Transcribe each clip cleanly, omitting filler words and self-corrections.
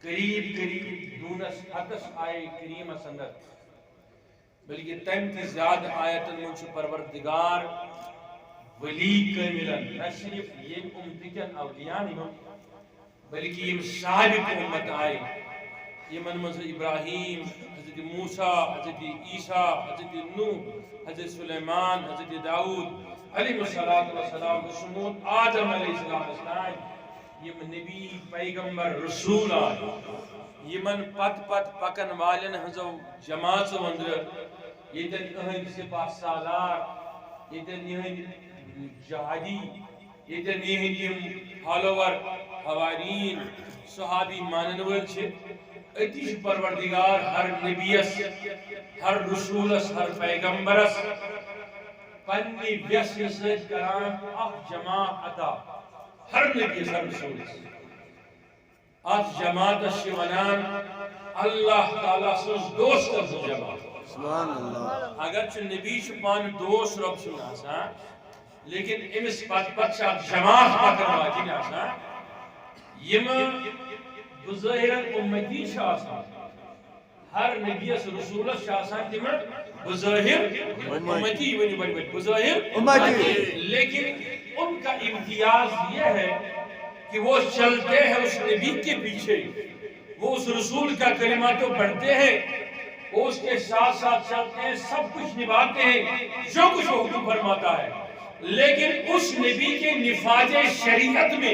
قریب قریب دونس حتس آئے کریم سندر بلکہ تم تی زیادہ آیتن منچ پروردگار ولی کاملن نہ صرف یہ امتکن اولیاء نہیں بلکہ یہ صاحب امت آئے یمن مز ابراہیم حضرت موسیٰ حضرت عیسیٰ حضرت نوح حضرت سلیمان حضرت داؤد علیہ السلام بشمول آدم علیہ السلام یم نبی پیغمبر رسول آئے یمن پت پکن والن ہزو جماعت اندر یتن اہند سپاہ سالار یتن اہند جہادی یتن اہند یم فالوور حوارین صحابی مانن ول چھ اتیش پروردگار ہر نبیس ہر رسولس ہر پیغمبرس پنی ویسن سید کران اخ جماعت عطا ہر نبیس ہر رسولس اخ جماعت شیونان اللہ تعالیٰ سوز دوست از جماعت سبحان اللہ اگرچہ نبی پان دوست رب سن آسان لیکن امس پت شاید جماعت پکن واجن آسان یم بظاہر امتی آسان ہر نبیس رسولس آسان تم بظاہر امتی ونی بڑی بڑی بظاہر امتی لیکن ان کا امتیاز یہ ہے کہ وہ چلتے ہیں اس نبی کے پیچھے وہ اس رسول کا کلمات کو پڑھتے ہیں وہ اس کے ساتھ ساتھ چلتے ہیں سب کچھ نبھاتے ہیں جو کچھ وہ حکم فرماتا ہے لیکن اس نبی کے نفاذ شریعت میں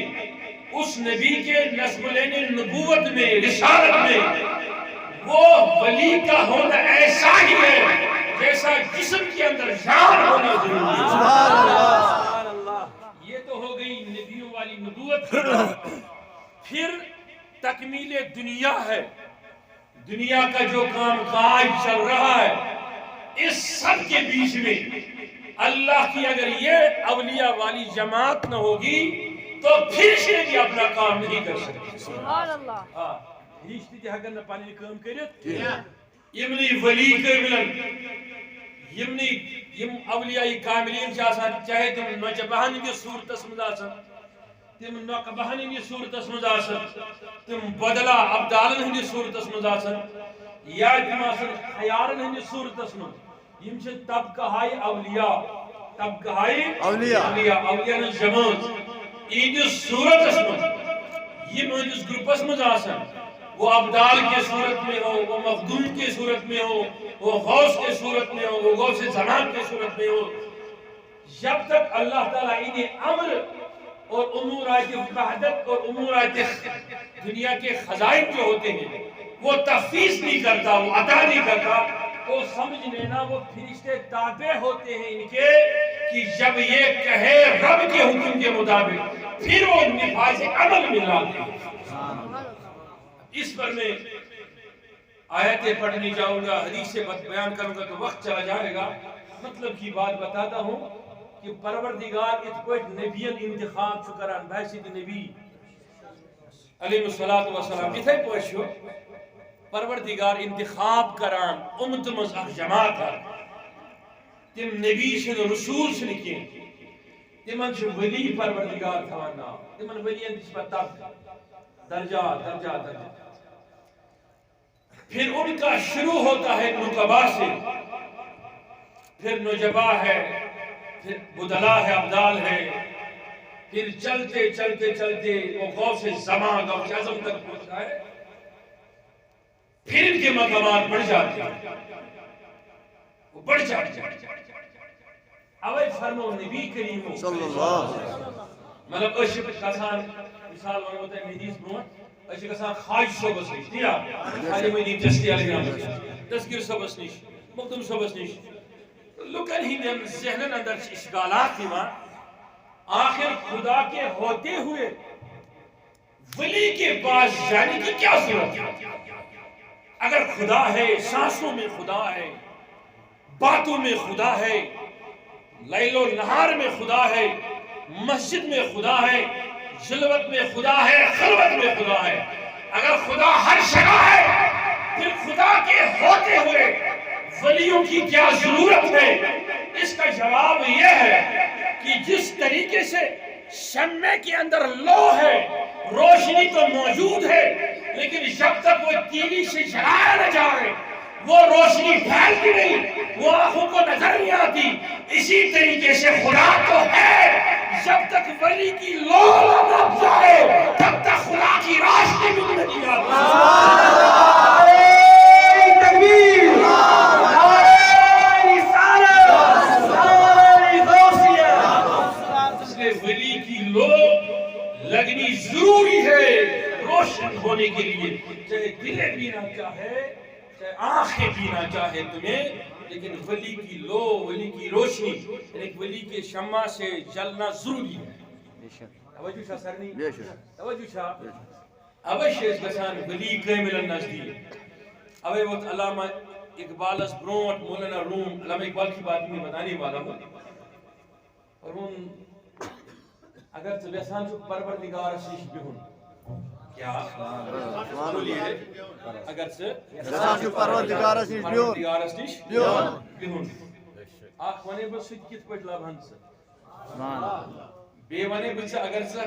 اس نبی کے نسب لینے نبوت میں رسالت میں وہ ولی کا ہونا ایسا ہی ہے جیسا جسم کے اندر جان ہونا ضروری ہے سبحان اللہ یہ تو ہو گئی نبیوں والی نبوت کی بات۔ پھر تکمیل دنیا ہے دنیا کا جو کام کاج چل رہا ہے اس سب کے بیچ میں اللہ کی اگر یہ اولیاء والی جماعت نہ ہوگی تو پھر سے بھی اپنا کام نہیں کر سکتے سبحان اللہ رشتہ تہ ہکن نہ پنن کام کرت یمنی ولی کاملن یمنی یم اولیاء کاملین چھ آسان چاہے تم نوجبہن ہندس صورتس مز آسن تم نقبہن ہندس صورتس مز آسن تم بدلا ابدالن ہندس صورتس مز آسن یا تم آسن خیارن ہندس صورتس مز یم چھ طبقہ ہائی اولیاء طبقہ ہائی اولیاء اولیاء جماعت ایدس صورتس مز یم ہندس گروپس مز آسن وہ ابدال کے صورت میں ہو وہ مخدوم کے صورت میں ہو وہ غوث کے صورت میں ہو وہ غوث زمان کے صورت میں ہو جب تک اللہ تعالیٰ انہیں امر اور امورات وحدت اور امورات دنیا کے خزائن جو ہوتے ہیں وہ تفویض نہیں کرتا وہ عطا نہیں کرتا تو سمجھ لینا وہ فرشتے تابع ہوتے ہیں ان کے کہ جب یہ کہے رب کے حکم کے مطابق پھر وہ نفاذ عمل میں لاتے ہیں۔ اس پر میں آیتیں پڑھنے جاؤں گا حدیث سے بیان کروں گا تو وقت چلا جائے گا مطلب کی بات بتاتا ہوں کہ پروردگار ات پہ نبیین انتخاب چکران بحثیت نبی علیہ السلام اتھے پوشو پروردگار انتخاب کران امت مز اخ جماعت تم نبی شن رسول شن کی تمن چھ ولی پروردگار تھوانا تمن ولین نسبت درجہ پھر ان کا شروع ہوتا ہے نقبا سے پھر نجبا ہے پھر بدلا ہے ابدال ہے پھر چلتے چلتے چلتے وہ غوث زمان غوث اعظم تک پہنچتا ہے پھر ان کے مقامات بڑھ جاتے ہیں وہ بڑھ جاتے ہیں اوے فرمو نبی کریم صلی اللہ علیہ وسلم مطلب اشب کسان مثال ون ہوتا ہے حدیث برونٹ اشب کسان خواج صبس نش دیا خالی مدی جستی علیہ السلام تذکر صبس نش مقدم صبس نش لکن ہی میں ذہنن اندر اشکالات تھی وہاں آخر خدا کے ہوتے ہوئے ولی کے پاس جانے کی کیا ضرورت ہے اگر خدا ہے سانسوں میں خدا ہے باتوں میں خدا ہے لیل و نہار میں خدا ہے مسجد میں خدا ہے جلوت میں خدا ہے خلوت میں خدا ہے اگر خدا ہر جگہ ہے پھر خدا کے ہوتے ہوئے ولیوں کی کیا ضرورت ہے اس کا جواب یہ ہے کہ جس طریقے سے شمع کے اندر لو ہے روشنی تو موجود ہے لیکن جب تک وہ تیلی سے جلایا نہ جائے وہ روشنی پھیلتی نہیں، وہ آنکھوں کو نظر نہیں آتی. اسی طریقے سے خدا تو ہے، جب تک ولی کی لو نہ دب جائے تب تک خدا کی روشنی بھی نہیں آتی. تکبیر، اس لیے ولی کی لو لگنی ضروری ہے روشن ہونے کے لیے. چاہے دلیں پینا چاہے، چاہے آنکھیں پینا چاہے تمہیں، لیکن ولی کی لو، ولی کی روشنی، ایک ولی کے شمع سے جلنا ضروری ہے. توجہ چھا سر نہیں؟ توجہ چھا؟ اوش اس گسان ولی کامل نزدیک. اوے وقت علامہ اقبال اس برونٹ مولانا روم، علامہ اقبال کی بات میں بتانے والا ہوں. اور ان اگر تو ویسان چھو پروردگار شیش بہن کیا بولیے اگر سے ویسان چھو پروردگار شیش بہن آخ ونے بس کت پٹ لبہن سے بے ونے بس اگر سے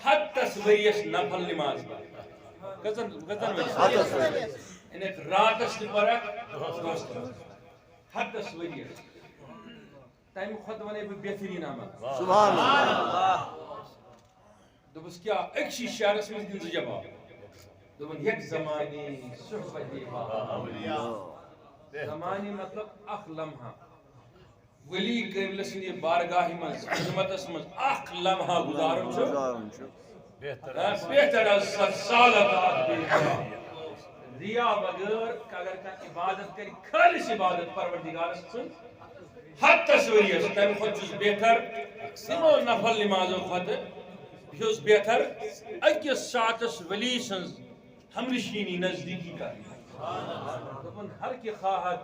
حد تصویریش نفل نماز گزن انہیں رات اس پرک دوست حد تصویریش ٹائم خود ونے بہترین آمد سبحان اللہ. دوبس کیا ایک شی شعرس میں دن جواب دوبن یک زمانی صحبت زمانی مطلب اخ لمحہ ولی قبل سنی بارگاہی من خدمت اسمز اخ لمحہ گزارن چھو بہتر از 100 سال ریا بغیر کہ اگر کا عبادت کری خالص عبادت پروردگار سن حد تصویری ہے تم خود چیز بہتر سمو نفل نمازوں خود بیوز بہتر اکیس ساعتس ولی سنز ہمرشینی نزدیکی کا دپن ہر کی خواہد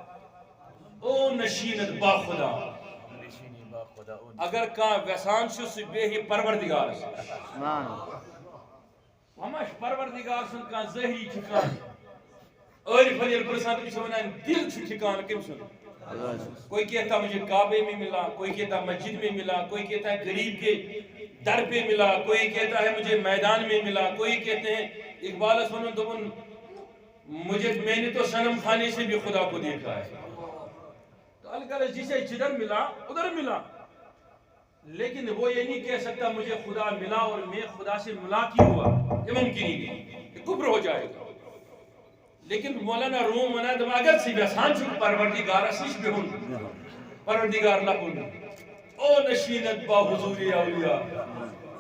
او نشینت با خدا اگر کان ویسان شو سی بے ہی پروردگار سن ہماش پروردگار سن کان ظہری ٹھکان اور فلیل پرسان کی سونان دل چھ ٹھکان کم سن کوئی کہتا مجھے کعبے میں ملا، کوئی کہتا مسجد میں ملا، کوئی کہتا ہے غریب کے در پہ ملا، کوئی کہتا ہے مجھے میدان میں ملا، کوئی کہتے ہیں اقبال سنن دبن مجھے میں نے تو صنم خانے سے بھی خدا کو دیکھا ہے. تو الغرض جسے جدھر ملا ادھر ملا، لیکن وہ یہ نہیں کہہ سکتا مجھے خدا ملا اور میں خدا سے ملاقی ہوا، یہ ممکن ہی نہیں، یہ کفر ہو جائے گا. لیکن مولانا روم منا دم اگر سی بسان چک پروردگار اسیش بہن پروردگار لپن او نشینت با حضور اولیاء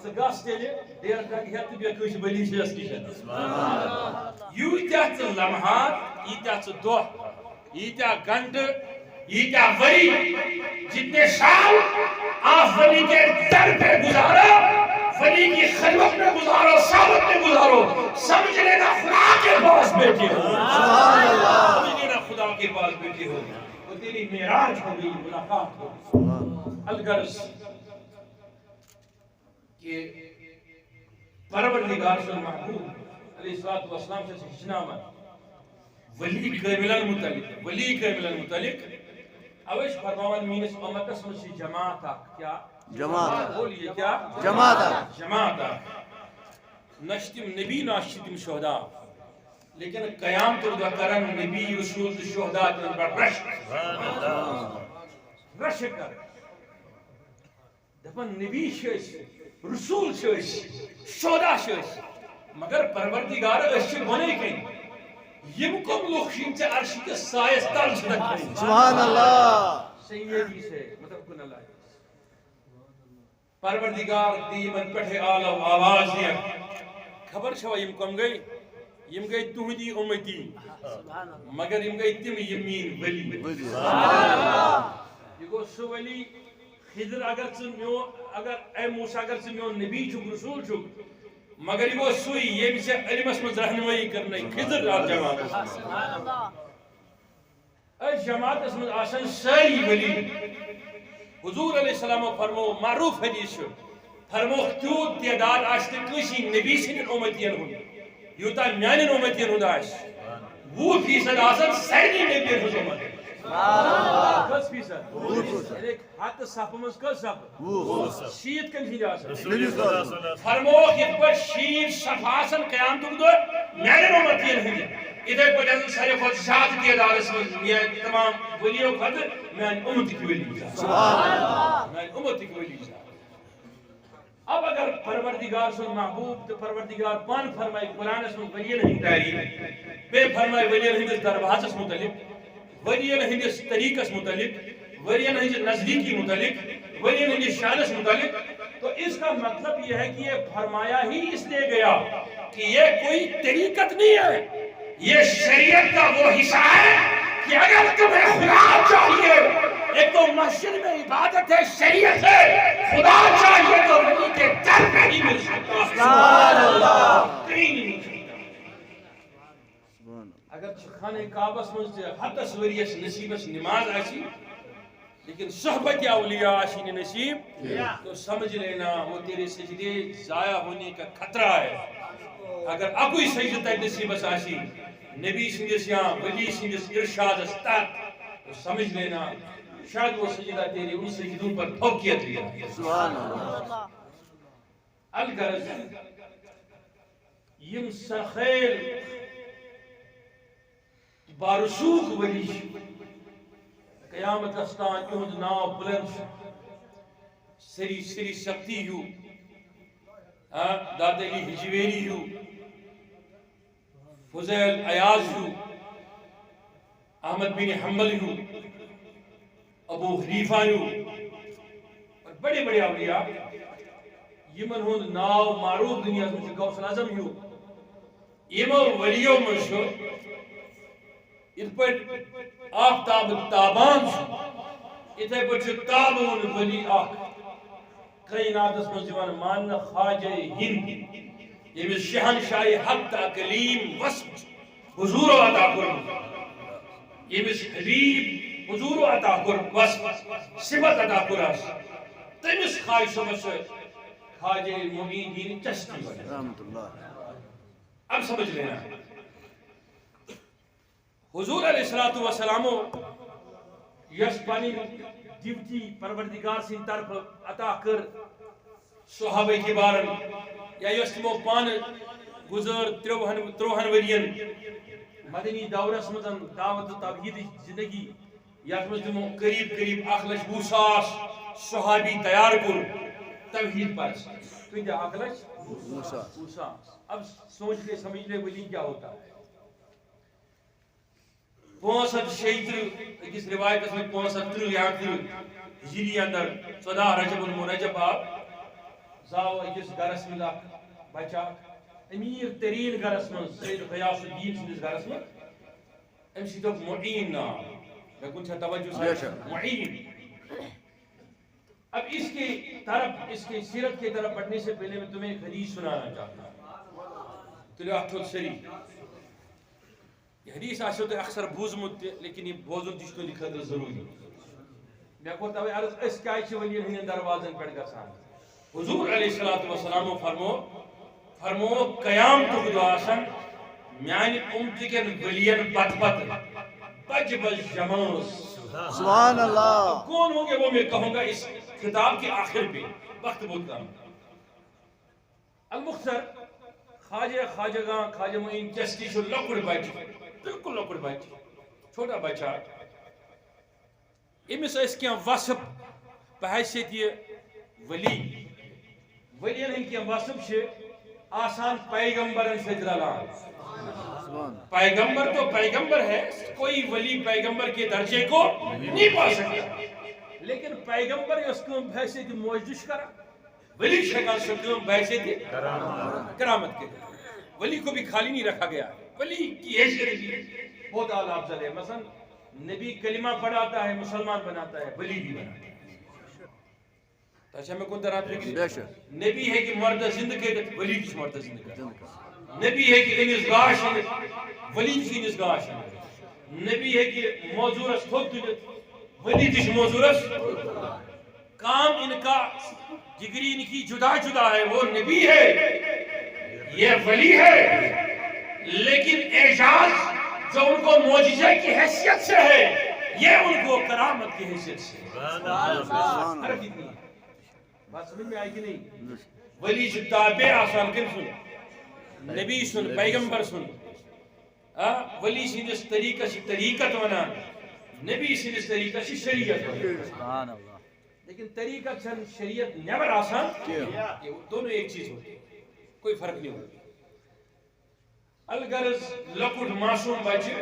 سگاس تیلے دیر تک ہیت بیا کچھ بلی سے اس کی یوتیات لمحات یوتیات دو یوتیات گھنٹ یوتیات وری جتنے سال آپ ولی کے در پہ گزارا، ولی کی خلوت میں گزارو، صحبت میں گزارو، سمجھ لینا خدا کے پاس بیٹھے ہو، سمجھ لینا خدا کے پاس بیٹھے ہو، وہ تیری معراج ہو گئی، ملاقات ہو. الغرض کہ پروردگار سے محبوب علیہ السلام سے ہجنا من ولی کامل متعلق، ولی کامل متعلق اوش فرماون مینس امت اسم سی جماعت کیا جماعت بولیے کیا جماعت جماعت نشتم نبی ناشتم شہداء لیکن قیام تو کرن نبی رسول شہداء پر رش کر دپن نبی شش رسول شش شہداء شش مگر پروردگار اشی بنے کہیں یم کم لوگ شین سے عرش کے سائے تل چھڑک سبحان اللہ. سیدی سے متفقن اللہ پروردگار دی من پٹھے عالم آواز دیا خبر چھوا یم کم گئی، یم گئی تہدی امتی مگر یم گئی تم یمین ولی. یہ گو سو ولی خضر اگر میو اگر اے موسیٰ اگر میو نبی چھک رسول چھک مگر یہ گو سوئی یہ بھی سے علمس میں رہنمائی کرنے خضر آپ جماعت اس جماعت اس میں آسن ساری ولی. حضور علیہ السلام فرمو معروف حدیث فرمو تیوت تعداد آشتے کسی نبی سن امتین ہوں یوتا میانن امتین ہوں آش 20% آسن ساری نبی حضور کس فیصد یعنی ہتھ صف مز کس صف شیت کم ہند آسان فرموک یہ پہ شیت صف آسان قیامت دہ میانن امتین ہند اتھے پہ سارے کھت زیادہ تعداد من تمام ولیو کھت میان امتک ولی میان امتک ولی اب اگر پروردگار سن محبوب تو پروردگار پان فرمائے قرآن میں ولیین ہند تعریف بے فرمائے ولیین ہندس دروازس متعلق ولیین ہندس طریقس متعلق ولیین ہندس نزدیکی متعلق ولیین ہندس شانس متعلق تو اس کا مطلب یہ ہے کہ یہ فرمایا ہی اس لیے گیا کہ یہ کوئی طریقت نہیں ہے، یہ شریعت کا وہ حصہ ہے کہ اگر تمہیں خدا چاہیے، ایک تو مسجد میں عبادت ہے، شریعت ہے، خدا چاہیے تو ولی کے در میں ہی مل سکتا ہے۔ سبحان اللہ، کہیں نہیں مل سکتا۔ اگر خانہ کعبہ میں ہتس وریس نصیبس نماز آسی لیکن صحبت اولیاء آسی نصیب تو سمجھ لینا وہ تیرے سجدے ضائع ہونے کا خطرہ ہے۔ اگر اکوئی سجدہ نصیبس آسی نبی سندس یا ولی سندس ارشاد استاد تو سمجھ لینا شاید وہ سجدہ تیرے ان سجدوں پر فوقیت لیا۔ سبحان اللہ۔ الغرض یم سخیل بارسوخ ولی قیامت استان یہد ناو بلند سری سری سختی ہو داد علی حجویری ہو فضیل ایاز ہو احمد بن حنبل ہو ابو حنیفہ ہو اور بڑے بڑے اولیاء یمن ہند ناو معروف دنیا میں غوث اعظم ہو یمو ولیو مشو اس پر آفتاب تابان اتھے پر تابون ولی آخ کائنات اس مزیوان مان خواجہ ہند یہ شہنشاہ حق تاکلیم وصف حضور و عطا کر یہ حبیب حضور و عطا کر وصف صفت عطا کر تمس خواہش بس خواجہ معین الدین چشتی رحمت اللہ۔ اب سمجھ لینا حضور علیہ السلام یس پانی ڈیوٹی پروردگار سن طرف عطا کر صحابہ کبارن یا یس تمو پان گزر تروہن ورین مدنی دورس مزن دعوت توحید زندگی یس مز تمو قریب قریب 1,20,000 صحابی تیار کر توحید پر کتنے 1,20,000 اب سوچ لے سمجھ لے ولی کیا ہوتا ہے 65 کس روایت میں 65 یا ہجری اندر 14 رجب المرجب آپ زاو اکس گرس میں بچا امیر ترین گرس میں سید غیاث الدین سندس گرس میں ام سی دپ معین نام میں کچھ توجہ سے معین۔ اب اس کی طرف اس کی سیرت کی طرف پڑھنے سے پہلے میں تمہیں ایک حدیث سنانا چاہتا ہوں تلاوت الشریف۔ یہ حدیث آشو تو اکثر بوزمت لیکن یہ بوزن تشتو لکھت ضروری میں کو توے عرض اس کیا چھ ولی ہن دروازن پڑ گسان حضور علیہ السلام فرمو قیام تو گداشن میان امت کے ولین پت پت بج بج جماس سبحان اللہ۔ کون ہوں گے وہ میں کہوں گا اس خطاب کے آخر پہ وقت بہت کم۔ المختصر خواجہ خواجہ معین چشتی چھو لکڑ بچ بالکل لکڑ بچ چھوٹا بچہ امس اس کیا وصف بحیثیت یہ ولی ہن کیا وصف چھ آسان پیغمبرن سے رلان۔ پیغمبر تو پیغمبر ہے، کوئی ولی پیغمبر کے درجے کو نہیں پا سکتا، لیکن پیغمبر اس کو بحیثیت موجدش کرا ولی شکل شکل بحیثیت کرامت کے ولی کو بھی خالی نہیں رکھا گیا۔ ولی کی حیثیت بہت اعلیٰ افضل ہے، مثلا نبی کلمہ پڑھاتا ہے مسلمان بناتا ہے، ولی بھی بناتا ہے۔ تو اچھا میں کون طرح نبی ہے کہ مرد زندگی ولی کس مرد زندگی نبی ہے کہ انس گاش ولی کس انس گاش نبی ہے کہ موضورس تھوک ولی کس موضورس کام ان کا جگری ان کی جدا جدا ہے، وہ نبی ہے یہ ولی ہے، لیکن اعجاز جو ان کو معجزہ کی حیثیت سے ہے یہ ان کو کرامت کی حیثیت سے سبحان فرق اتنی ہے. بات سمجھ میں آئی کہ نہیں؟ ولی چھ تابع آسان کن سن نبی سن پیغمبر سن ولی سندس طریقہ چھ طریقت ونان نبی سندس طریقہ چھ شریعت ونان. سبحان اللہ. لیکن طریقہ چھن شریعت نیبر آسان کہ دونوں ایک چیز ہوتی ہے, کوئی فرق نہیں ہوتی. الغرض لکٹ معصوم بچہ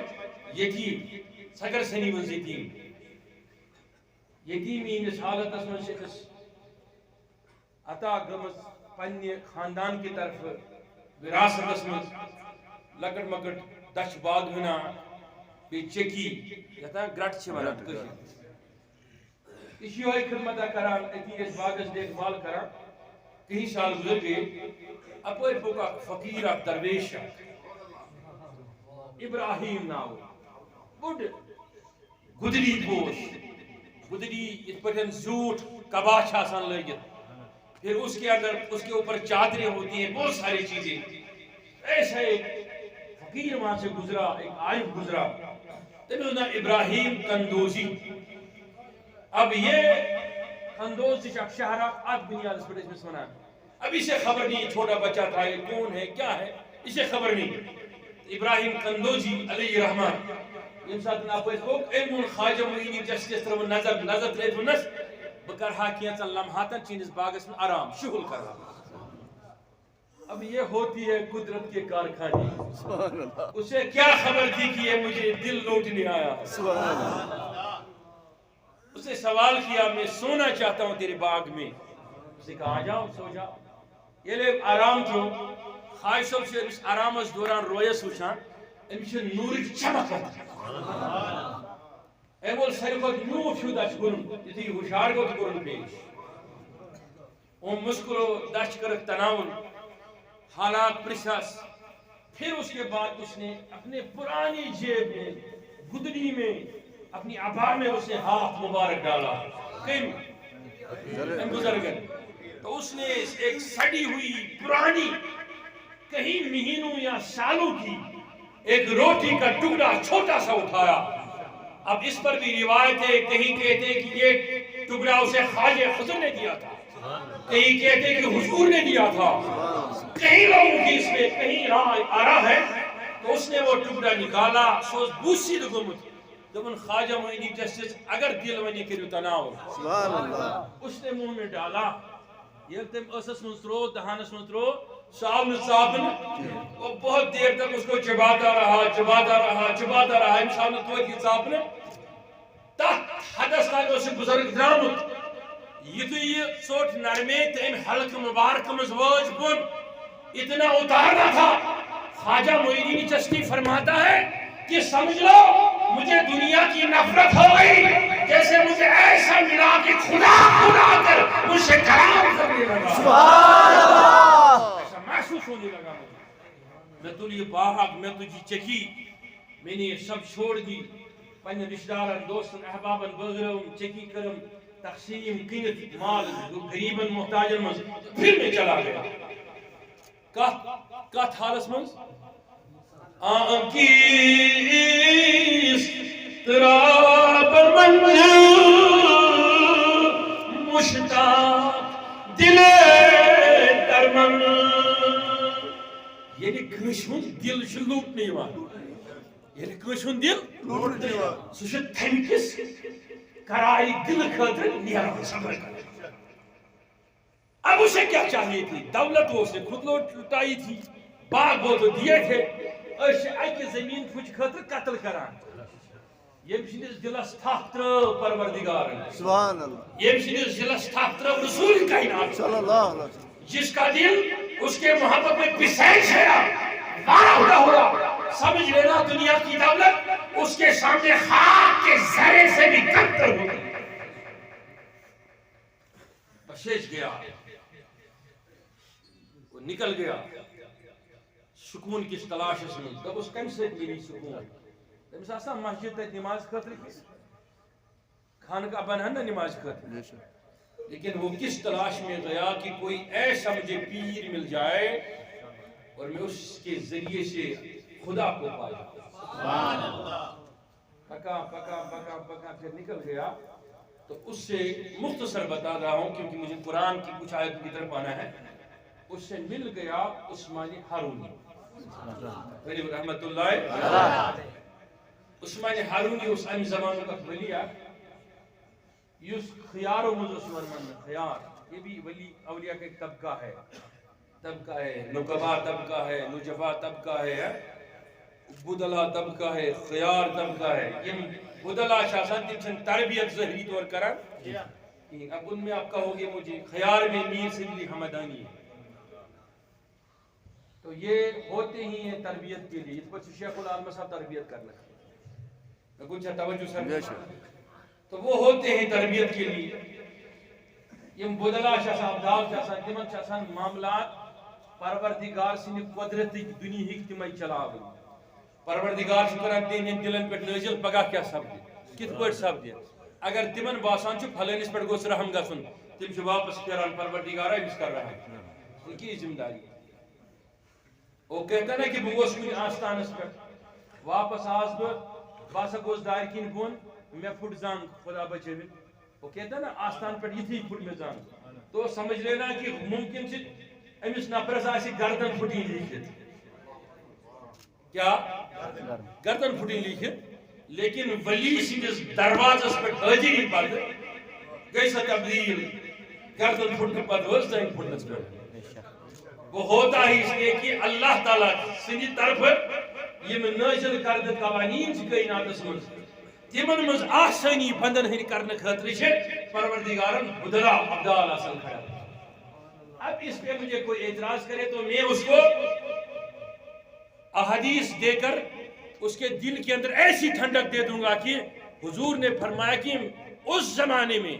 یتیم سگر سنی من یتیم یتیمی اس حالت من شخص عطا گمز پنہ خاندان کی طرف وراثت من لکٹ مکٹ دچھ باغ ہنا بی چکی یتا گرٹ چھ ونان اسی ہوئی خدمت کران اتی اس باغس دیکھ بھال کران. کہیں سال گزر گئے اپر پوکا فقیر اک درویش ابراہیم ناو بڑ گدری پوش گدری اس پر زوٹ کباش آسان لگت, پھر اس کے اندر اس کے اوپر چادریں ہوتی ہیں, بہت ساری چیزیں. ایسا ایک فقیر وہاں سے گزرا, ایک عارف گزرا, تمہیں نام ابراہیم کندوزی. اب یہ کندوز اک شہرہ آج بنیاد اس پر اس میں سنا, اب اسے خبر نہیں چھوٹا بچہ تھا یہ کون ہے کیا ہے اسے خبر نہیں. ابراہیم کندوزی علیہ الرحمن یم ساتن آپ کو علم خواجہ معین جسٹس تر نظر تریت ونس بکرہا کینچن لمحاتن چینس باغس میں آرام شغل کرہا. اب یہ ہوتی ہے قدرت کے کارخانے. اسے کیا خبر تھی کہ یہ مجھے دل لوٹنے آیا. اسے سوال کیا میں سونا چاہتا ہوں تیرے باغ میں. اسے کہا آ جاؤ سو جاؤ. یہ لے آرام جو خواہش صاحب سے اس آرام اس دوران رویس وچھان امس چھ نور چمک اے بول ساری خود نور چھو دچ کرن یتھی ہوشیار گو تو کرن پیش او مسکرو دچ کرک تناول حالات پرساس. پھر اس کے بعد اس نے اپنے پرانی جیب میں گدڑی میں اپنی عبا میں اس نے ہاتھ مبارک ڈالا کہیں بزرگن تو اس نے ایک سڑی ہوئی پرانی کہیں مہینوں یا سالوں کی ایک روٹی کا ٹکڑا چھوٹا سا اٹھایا. اب اس پر بھی روایت ہے, کہیں کہتے ہیں کہ یہ ٹکڑا اسے خواجہ حضور نے دیا تھا, کہیں کہتے ہیں کہ حضور نے دیا تھا, کہیں لوگوں کی اس میں کہیں رائے آرا ہے. تو اس نے وہ ٹکڑا نکالا سوز بوسی دگمت دبن خواجہ معین جسٹس اگر دل ونی کریو تناو سبحان اللہ. اس نے منہ میں ڈالا. یہ تم اسس منترو دہانس منترو صاحب نے وہ بہت دیر تک اس کو چباتا رہا انسان نے تو کی صاحب نے تحت حدث تک اس بزرگ درامت یہ تو یہ سوٹ نرمے تم حلق مبارک مزواج بن اتنا اتارنا تھا. خواجہ معین چشتی فرماتا ہے کہ سمجھ لو مجھے دنیا کی نفرت ہو گئی جیسے مجھے ایسا ملا کہ خدا کر مجھ سے کلام کرنے لگا. سبحان اللہ. ایسا محسوس ہونے لگا میں تو یہ باغ میں تجھی چکی میں نے سب چھوڑ دی پنہ رشتہ دارن دوستن احبابن بغرم چکی کرم تقسیم کنت مال غریبن محتاجن من پھر میں چلا گیا. کت حالس من آنکیس تراب منجو مشتاق دل درمن. یعنی کشن دل چھ لوٹنے یعنی کشن دل سہ تھمکس کرائی دل خاطر نیران صبر کر. اب اسے کیا چاہیے تھی؟ دولت وہ اسے خود لوٹائی تھی, باغ وہ تو دیے تھے. اس اکہ زمین پھچ خاطر قتل کران. یم سندس دلس تھپ ترو پروردگار سبحان اللہ. یم سندس دلس تھپ ترو رسول کائنات صلی اللہ علیہ وسلم, جس کا دل اس کے محبت میں پسیج ہے مارا ہوا. سمجھ لینا دنیا کی دولت اس کے سامنے خاک کے ذرے سے بھی کم تر ہوگی. پسیج گیا, وہ نکل گیا سکون کس تلاش میں. جب اس کم سے ملی سکون تمس آسان مسجد تک نماز خاطر خانقاہ بنہن نا نماز خاطر, لیکن وہ کس تلاش میں گیا کہ کوئی ایسا مجھے پیر مل جائے اور میں اس کے ذریعے سے خدا کو پایا. پکا پھر نکل گیا. تو اس سے مختصر بتا رہا ہوں کیونکہ مجھے قرآن کی کچھ آیتوں کی طرف آنا ہے. اس سے مل گیا عثمان ہارونی رحمت اللہ. عثمان ہارونی اس ام زمانوں کا ولی یس خیار و عثمان خیار. یہ بھی ولی اولیاء کا ایک طبقہ ہے. نقبا طبقہ ہے, نجبا طبقہ ہے, بدلا طبقہ ہے, خیار طبقہ ہے. یہ بدلا شاسان تم تربیت ظہری طور کرا. اب ان میں آپ کہو گے مجھے خیار میں میر سندلی حمدانی ہے. تو یہ ہوتے ہی ہیں تربیت کے لیے. اس پر شیخ العالم صاحب تربیت کرنا ہے. کچھ توجہ سر. تو وہ ہوتے ہیں تربیت کے لیے. یہ بدلا شاسان داو شاسان تمن شاسان معاملات پروردگار سن قدرت دنیا ہک تم چلاو. پروردگار کران تہن دلن پہ نازل پگہ کیا سپد کت پہ سپد. اگر تمن باسان پھلانس پہ گوس رحم گھن تم واپس پھران پروردگار امس کر رہا ہے. ان کی ذمہ داری. وہ کہتا نا کہ بہ گوس کن آستانس پہ واپس آس بہسا گوس دار کن بون مے پھٹ زان خدا بچے. وہ کہتا نا آستان پہ یتھی پھٹ میں زان. تو سمجھ لینا کہ ممکن سے امس نفرس آسی گردن پھٹی لیکھت. کیا گردن پھٹی لیکھت. لیکن ولی سندس دروازس پہ حاضری پتہ گئی سا تبدیل. گردن پھٹنے پتہ زنگ پھٹنس پہ. وہ ہوتا ہی اس لیے کہ اللہ تعالیٰ سندی طرف یہ نازل کردہ قوانین سے کائناتس مز تمن مز آسانی بندن ہند کرنے خاطر پروردگارن بدلا ابدال آسان کھڑا. اب اس پہ مجھے کوئی اعتراض کرے تو میں اس کو احادیث دے کر اس کے دل کے اندر ایسی ٹھنڈک دے دوں گا کہ حضور نے فرمایا کہ اس زمانے میں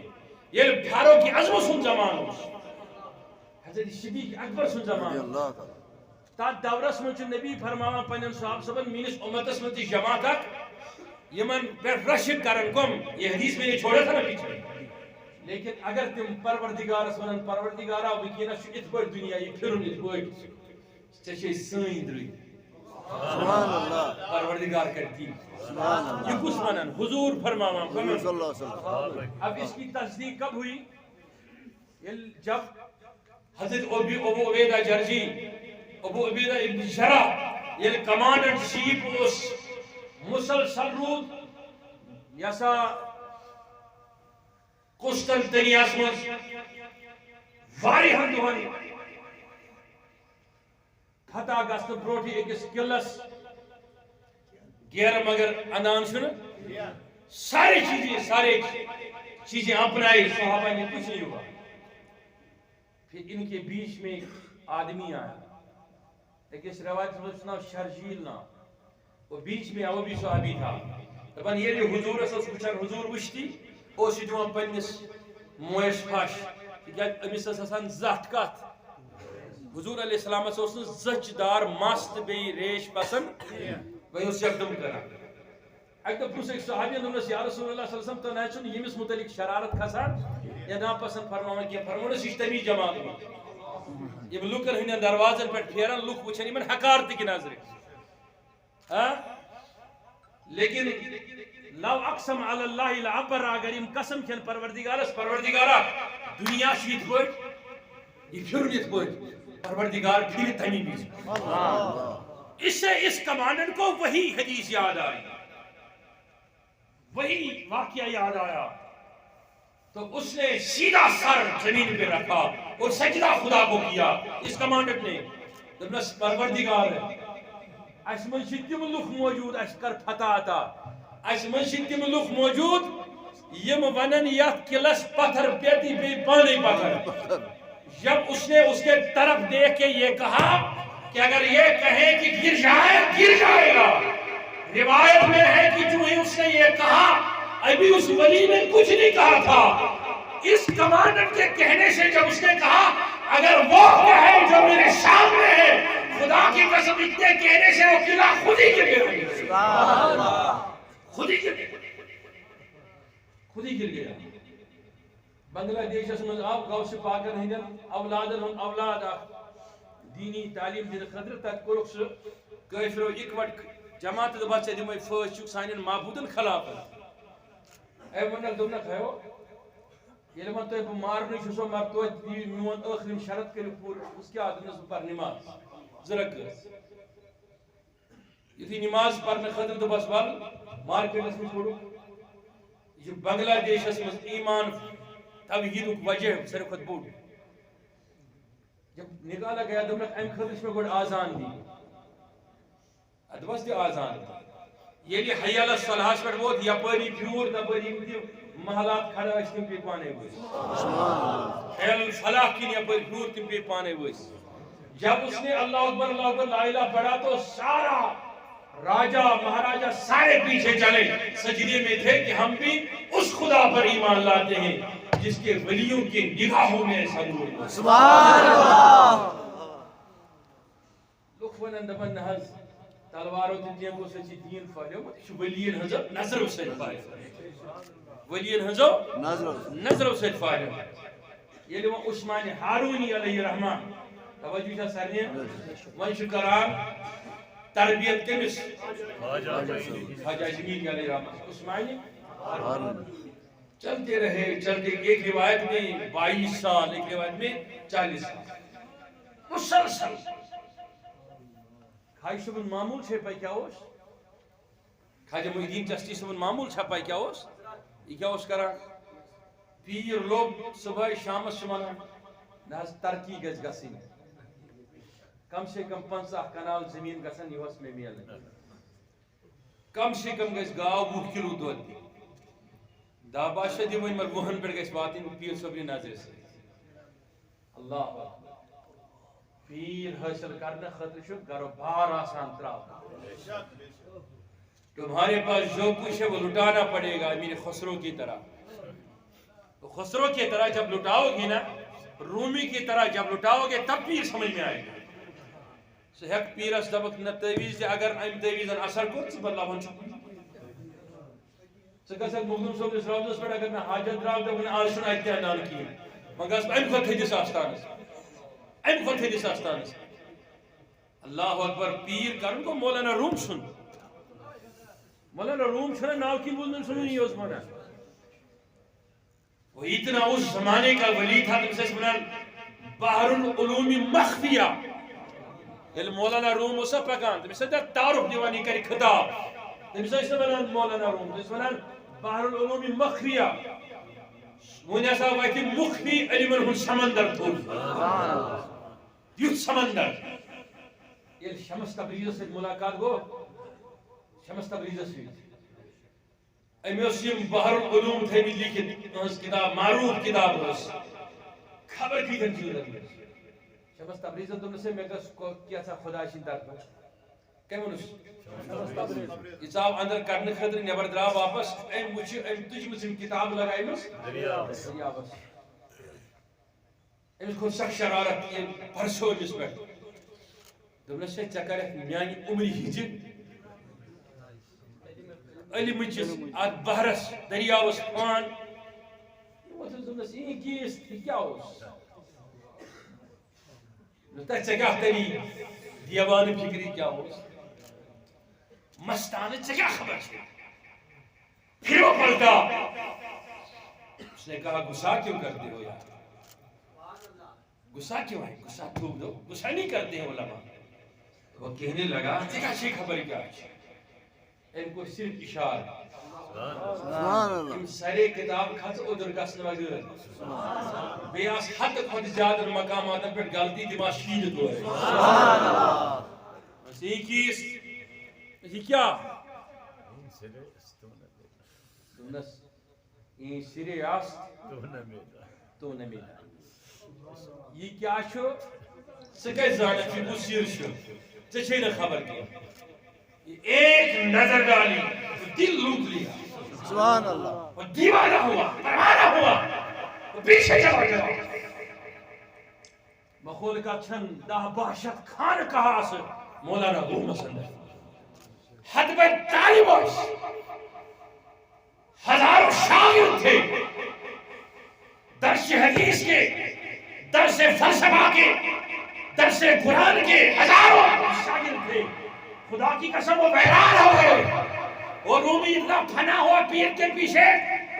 یہ فاروق اعظم سن زمان حضرت صدیق اکبر سن زمان تات دورس من نبی فرماوا پنن صحاب صبن میس امتس من جماعت یمن پہ رشک کرن کم. یہ حدیث میں نے چھوڑا تھا نا پیچھے. لیکن اگر تم پروردگارس ونن پروردگارا وکینس ات پہ دنیا یہ پھرن ات پہ ژے سین دری سبحان اللہ. پروردگار کرتی یہ کس ونن حضور فرماوا صلی اللہ علیہ وسلم. اب اس کی تصدیق کب ہوئی؟ جب حضرت ابو عبیدہ جرجی ابو عبیدہ ابن جراح یہ کمانڈنٹ چیف اس مسلسل رود یسا قسطنطنیہس مز واریہن دہن فتح گژھنہٕ برونٹھٕے أکِس قلعس گیر مگر انان چھُنہ سارے چیزیں اپنائی صحابہ نے کچھ نہیں ہوا. پھر ان کے بیچ میں ایک آدمی آیا. ایک اس روایت میں اس کا نام شرجیل نام. وہ بیچ میں وہ بھی صحابی تھا. دپان ییٚلہِ حضورس اوس وٕچھان حضور وٕچھتی اوس یہِ دِوان پننس مویس پھش تِکیازِ أمِس ٲس آسان زٹھ کتھ. حضور علیہ السلام اوس نہٕ زچ دار مس تہٕ بیٚیہِ ریش پسند. وۄنۍ اوس یکدم کران. اکہِ دۄہ پرٛژھ أکۍ صحابین دوٚپنس یا رسول اللہ صلی اللہ علیہ وسلم تۄہہِ نہ چھُنہٕ ییٚمِس متعلق شرارت کھسان یا ناپسند فرماوان کینٛہہ. فرمونس یہِ چھُ تمی جماعت منٛز یِم لُکن ہٕنٛدٮ۪ن دروازن پٮ۪ٹھ پھیران لُکھ وٕچھان یِمن حقارتہٕ کہِ نظرِ. لیکن لو اقسم علی اللہ لعبر اگر یم قسم کھین پروردگارس پروردگارا دنیا چھِ یِتھ پٲٹھۍ یہِ پھیرُن یِتھ پٲٹھۍ پروردگار پھرِ تمی وِزِ. اس سے اس کمانڈنٹ کو وہی حدیث یاد آئی وہی واقعہ یاد آیا. تو اس نے سیدھا سر زمین پہ رکھا اور سجدہ خدا کو کیا. اس کمانڈنٹ نے دپنس پروردگار ہے اس من چھ تم لُکھ موجود اس کر فتح عطا. اس من چھ تم لُکھ موجود یم ونن یتھ قلعس پتھر پیتی بے پانے پتھر. جب اس نے اس کے طرف دیکھ کے یہ کہا کہ اگر یہ کہے کہ گر جائے گا. روایت میں ہے کہ جو ہی اس نے یہ کہا ابھی اس ولی نے کچھ نہیں کہا تھا. اس کمانڈنٹ کے کہنے سے جب اس نے کہا اگر وہ کہے جو میرے سامنے ہے خدا کی قسم اتنے کہنے سے وہ قلعہ خود ہی گر گیا. خود ہی گر گیا. بنگلہ دیشس من آو غوث پاکن ہندن اولادن ہن اولاد دینی تعلیم دن خاطر تت کورک سہ کافرو اکوٹ جماعت دبا ژے دِمے فٲص سانٮ۪ن معبوٗدن خلاف اے ووٚننکھ دوٚپنکھ ہے ییٚلہِ وۄنۍ تۄہہِ بہٕ مارنٕے چھُسو مگر توتہِ دِیِو میون ٲخرِم شرط کٔرِو پوٗرٕ دوٚپُس کیٛاہ دوٚپنَس بہٕ پَرٕ نِماز 2 رکٲژ یُتھُے نِماز پرنہٕ خٲطرٕ دوٚپس وَل مارکیٹس منٛز کوٚڑُکھ یہِ چھُ بنگلہ دیشس منٛز ایمان توحیٖدُک وجہ ساروی کھۄتہٕ بوٚڑ جب نکالا گیا دوٚپنکھ اَمہِ خٲطرٕ چھِ مےٚ گۄڈٕ آزان دِنۍ دوٚپس دِ آزان ییٚلہِ حی علی الصلاحَس پٮ۪ٹھ ووت یپٲری پھیوٗر تپٲری یِم تہِ محلات کھڑا ٲسۍ تِم پیٚیہِ پانے ؤسۍ حی علی الفلاح کِنۍ یپٲرۍ پھیوٗر تِم پیٚیہِ پانے ؤسۍ جب اس نے اللہ اکبر لا الہ پڑھا تو سارا راجا مہاراجا سارے پیچھے چلے سجدے میں تھے کہ ہم بھی اس خدا پر ایمان لاتے ہیں جس کے ولیوں کے نگاہوں میں ایسا نور سبحان اللہ لوگ ونن دپن نہ حظ تلوارو تہِ ٹینگو سۭتۍ چھِ دیٖن پھہلیومُت یہِ چھُ ؤلیَن ہٕنٛزو نظرو سۭتۍ پھہلیومُت ؤلیَن ہٕنٛزو نظرو سۭتۍ پھہلیومُت ییٚلہِ وۄنۍ عثمان ہارونی علیہ رحمان توجہ چھا سارنٕے وۄنۍ چھُ کران تربیت کٔمِس خواجہ جمیل علیہ رحمان عثمان چلتے رہے چلتے ایک روایت میں 22 سال ایک روایت میں 40 سال مسلسل خواجہ صٲبُن معموٗل چھے پاے کیٛاہ اوس خواجہ محی الدیٖن چشتی صٲبُن معموٗل چھا پاے کیٛاہ اوس یہِ کیٛاہ اوس کران پیٖر لوٚب صُبحٲے شامس چھُ ونان نہ حظ ترقی گژھِ گژھٕنۍ کم سے کم 50 کنال زمین گژھن یِہوس مےٚ میلٕنۍ کم سے کم گژھِ گاو 20 کلو دۄد دِنۍ 10 12 دِمٕنۍ مگر 10 پٮ۪ٹھ گژھِ واتٕنۍ پیٖر صٲبنہِ نظرِ سۭتۍ اللہ اکبر پیر حاصل کرنے خاطر چھُ گرو بار آسان تراوُن تمہارے پاس جو کچھ ہے وہ لٹانا پڑے گا امیر خسرو کی طرح تو خسرو کی طرح جب لٹاؤ گی نا رومی کی طرح جب لٹاؤ گے تب پیر سمجھ میں آئے گا سُہ ہیٚکہِ پیٖرس دپکھ نہ تعویٖز دِ اگر امہِ تعویٖزن اثر کوٚر ژٕ بدلاوان چھُکھ ژٕ گژھکھ مخدوٗم صٲبنِس روضس پٮ۪ٹھ اگر مےٚ حاجت درٛاو دپکھ آز چھُنہٕ اَتہِ تہِ اندان کِہیٖنۍ وۄنۍ گژھٕ بہٕ امہِ کھۄتہٕ تھٔدِس آستانس امہِ کھۄتہٕ تھٔدِس آستانس اللہ اکبر پیر کرن گوٚو مولانا روم سُنٛد مولانا روم چھُنہ ناو کِنۍ بوٗزمُت سُنی اوس ونان وہ اتنا اس زمانے کا ولی تھا تٔمِس ٲسۍ ونان بحر العلوم مخفیہ ییٚلہِ مولانا روم اوسا پکان تٔمِس ٲسۍ تعارُف دِوان یہِ کرِ خطاب تٔمِس ٲسۍ نہٕ ونان مولانا روم تٔمِس ٲسۍ ونان بحر العلوم مخفیہ وۄنۍ ہسا واتہِ مخفی علمن ہُنٛد سمندر تھوٚد یُتھ سمندر ییٚلہِ شمس تبریزس سۭتۍ ملاقات گوٚو شمس تبریزس سۭتۍ أمۍ اوس یِم بحر العلوم تھٲیمٕتۍ لیکھِتھ تٕہٕنٛز کِتاب معروٗف کِتاب ٲس خبر کۭتٮ۪ن چیٖزن منٛز شمس تبریزن دوٚپنس ہے مےٚ گٔژھ کینٛژھا خۄداے سٕنٛدِ طرفہٕ کٔمۍ ووٚنُس یہِ ژاو اندر کڑنہٕ خٲطرٕ نٮ۪بر درٛاو واپس أمۍ وٕچھ أمۍ تُجمٕژ یِم کِتابہٕ لگایمٕژ دٔریاوس أمِس کھوٚت سخ شرارت ییٚلہِ پرسو أمِس پٮ۪ٹھ دوٚپنس ہے ژےٚ کرکھ میانہِ عمرِ ہِنٛزِ علمٕچِس اتھ بحرس دٔریاوس پان دوٚپنس یہِ کیس یہِ کیٛاہ اوس ژےٚ کیٛاہ تری دیوانہٕ فکری کیٛاہ اوس مستانہ ژےٚ کیٛاہ خبر چھے پھرو پلٹا اس نے کہا غصہ کیوں کرتے ہو یار غصہ کیوں ہے غصہ تھوک دو غصہ نہیں کرتے ہیں علماء وہ کہنے لگا ژےٚ کیٛاہ چھے خبر کیٛاہ چھِ أمۍ کوٚر صرف اشارٕ أمۍ سارے کتاب کھژ اوٚدُر گژھنہٕ بغٲر بیٚیہِ آسہٕ حدٕ کھۄتہٕ زیادٕ مقاماتن پٮ۪ٹھ غلطی تِم آسہٕ شیٖرِتھ اورے یہِ کیس یہِ کیٛاہ دوٚپنس یہِ سِرے آس تو نہ مِلا یہِ کیٛاہ چھُ ژٕ کتہِ زانکھ یہِ کُس سِر چھُ ژےٚ چھے نہٕ خبر کینٛہہ ایک نظر ڈالی دل لوٹ لیا سبحان اللہ وہ دیوانہ ہوا پروانہ ہوا وہ پیچھے چلا گیا مخول کا چھن 10-12 خان کہا سے مولانا روم سندر حد پر طالب اس ہزاروں شاگرد تھے درس حدیث کے درس فلسفہ کے درس قرآن کے ہزاروں شاگرد تھے خدا کی قسم وہ ویران ہو گئے. اور رومی اتنا پھنا ہوا پیر کے پیچھے,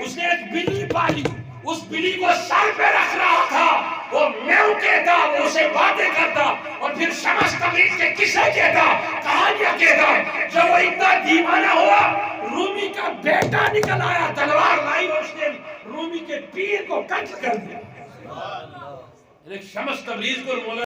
اس نے ایک بلی پالی, اس بلی کو سر پہ رکھ رہا تھا, وہ میو کہتا, وہ اسے باتیں کرتا, اور پھر شمس تبریز کے قصے کہتا, کہانیاں کہتا. جب وہ اتنا دیوانہ ہوا, رومی کا بیٹا نکل آیا, تلوار لائی, اور اس نے رومی کے پیر کو قتل کر دیا. شمس تبریز کو مولا